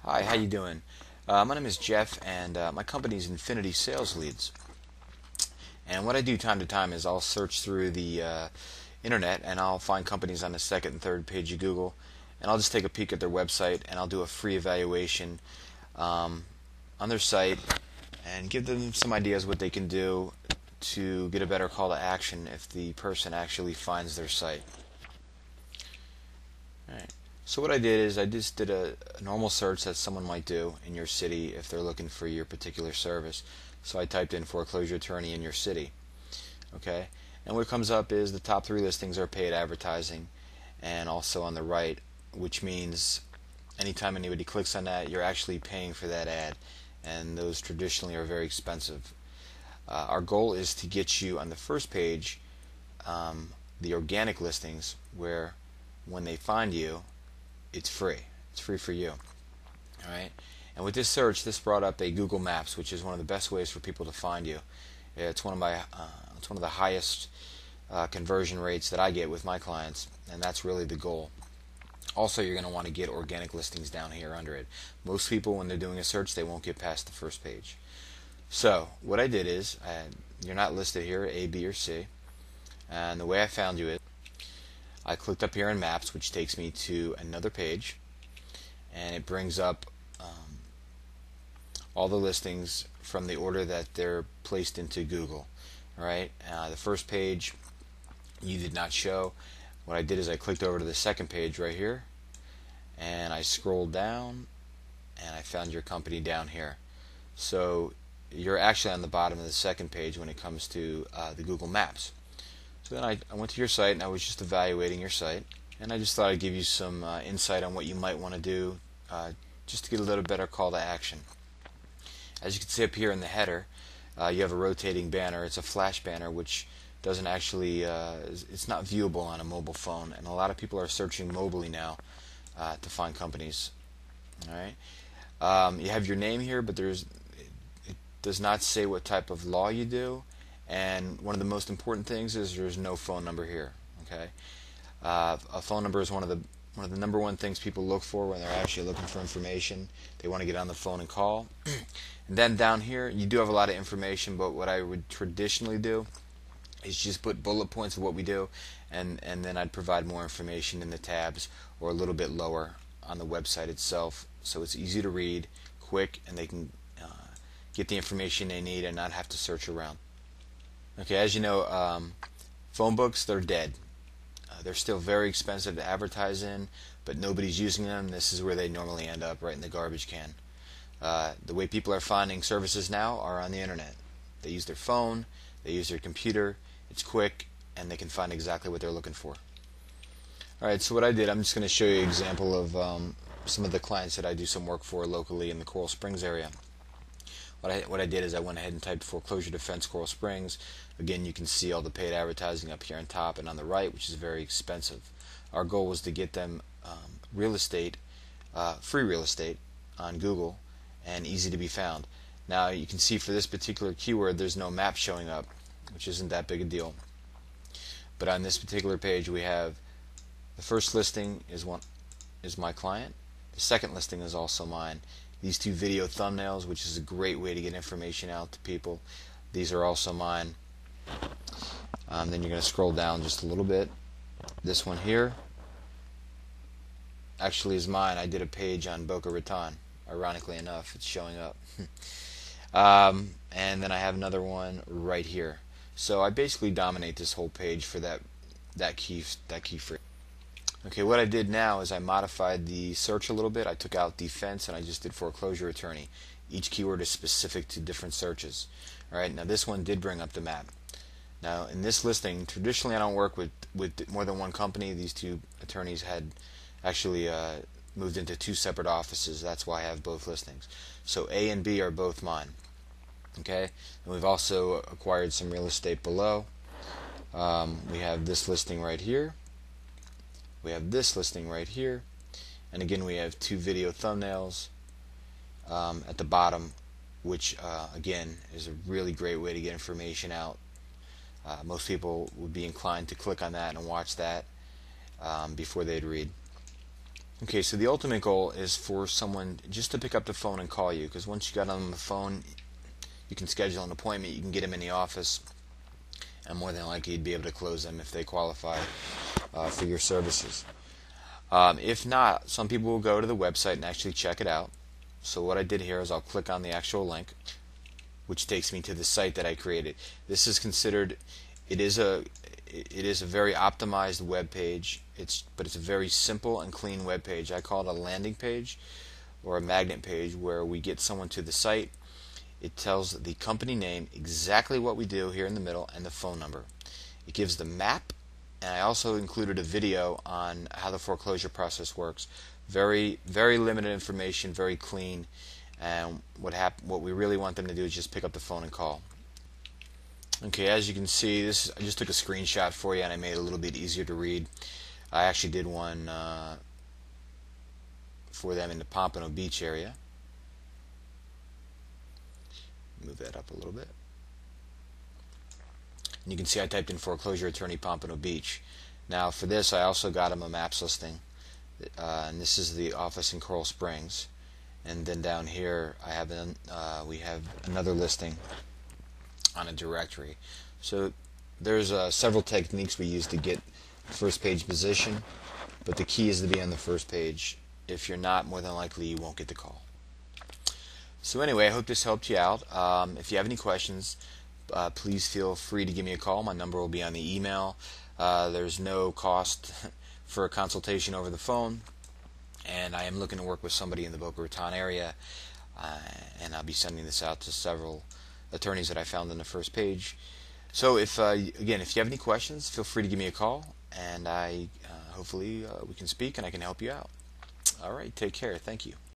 Hi, how you doing? My name is Jeff, and my company is Infinity Sales Leads. And what I do time to time is I'll search through the internet, and I'll find companies on the second and third page of Google, and I'll just take a peek at their website, and I'll do a free evaluation on their site and give them some ideas what they can do to get a better call to action if the person actually finds their site. Alright. So what I did is I just did a normal search that someone might do in your city if they're looking for your particular service. So I typed in foreclosure attorney in your city. Okay, and what comes up is the top 3 listings are paid advertising, and also on the right, which means anytime anybody clicks on that, you're actually paying for that ad, and those traditionally are very expensive. Our goal is to get you on the first page, the organic listings, where when they find you, it's free. It's free for you. Alright? And with this search, this brought up a Google Maps, which is one of the best ways for people to find you. It's one of the highest conversion rates that I get with my clients, and that's really the goal. Also, you're going to want to get organic listings down here under it. Most people, when they're doing a search, they won't get past the first page. So, what I did is, you're not listed here, A, B, or C, and the way I found you is, I clicked up here in Maps, which takes me to another page, and it brings up all the listings from the order that they're placed into Google. Alright, the first page you did not show. What I did is I clicked over to the second page right here, and I scrolled down, and I found your company down here. So you're actually on the bottom of the second page when it comes to the Google Maps. So then I went to your site, and I was just evaluating your site, and I just thought I'd give you some insight on what you might want to do just to get a little better call to action. As you can see up here in the header, you have a rotating banner. It's a flash banner, which doesn't actually, it's not viewable on a mobile phone, and a lot of people are searching mobilely now to find companies. Alright, you have your name here, but it does not say what type of law you do. And one of the most important things is there's no phone number here. Okay, a phone number is one of the number one things people look for when they're actually looking for information. They want to get on the phone and call. And then down here, you do have a lot of information, but what I would traditionally do is just put bullet points of what we do, and then I'd provide more information in the tabs or a little bit lower on the website itself, so it's easy to read, quick, and they can get the information they need and not have to search around. Okay, as you know, phone books, they're dead. They're still very expensive to advertise in, but nobody's using them. This is where they normally end up, right in the garbage can. The way people are finding services now are on the internet. They use their phone, they use their computer, it's quick, and they can find exactly what they're looking for. Alright, so what I did, I'm just going to show you an example of some of the clients that I do some work for locally in the Coral Springs area. What I did is I went ahead and typed foreclosure defense Coral Springs. Again, you can see all the paid advertising up here on top and on the right, which is very expensive. Our goal was to get them real estate, free real estate on Google, and easy to be found. Now you can see for this particular keyword there's no map showing up, which isn't that big a deal. But on this particular page we have the first listing is my client. The second listing is also mine. These 2 video thumbnails, which is a great way to get information out to people, these are also mine. Then you're going to scroll down just a little bit. This one here actually is mine. I did a page on Boca Raton. Ironically enough, it's showing up. And then I have another one right here. So I basically dominate this whole page for that key phrase. Okay, what I did now is I modified the search a little bit. I took out defense and I just did foreclosure attorney. Each keyword is specific to different searches. Alright, now this one did bring up the map. Now in this listing, traditionally I don't work with more than one company. These 2 attorneys had actually moved into 2 separate offices. That's why I have both listings. So A and B are both mine. Okay, and we've also acquired some real estate below. We have this listing right here. We have this listing right here, and again we have 2 video thumbnails at the bottom, which again is a really great way to get information out. Most people would be inclined to click on that and watch that before they'd read. Okay, so the ultimate goal is for someone just to pick up the phone and call you, because once you got on the phone, you can schedule an appointment, you can get them in the office, and more than likely you'd be able to close them if they qualify for your services. If not, some people will go to the website and actually check it out. So what I did here is I'll click on the actual link, which takes me to the site that I created. This is considered, it is a very optimized web page. But it's a very simple and clean web page. I call it a landing page or a magnet page, where we get someone to the site. It tells the company name, exactly what we do here in the middle, and the phone number. It gives the map, and I also included a video on how the foreclosure process works. Very, very limited information, very clean, and what we really want them to do is just pick up the phone and call. Okay, as you can see, I just took a screenshot for you, and I made it a little bit easier to read. I actually did one for them in the Pompano Beach area. Move that up a little bit. And you can see I typed in foreclosure attorney Pompano Beach. Now for this, I also got them a maps listing, and this is the office in Coral Springs. And then down here, we have another listing on a directory. So there's several techniques we use to get first page position, but the key is to be on the first page. If you're not, more than likely you won't get the call. So anyway, I hope this helped you out. If you have any questions, please feel free to give me a call. My number will be on the email. There's no cost for a consultation over the phone, and I am looking to work with somebody in the Boca Raton area, and I'll be sending this out to several attorneys that I found on the first page. So if you have any questions, feel free to give me a call, and hopefully we can speak and I can help you out. All right, take care. Thank you.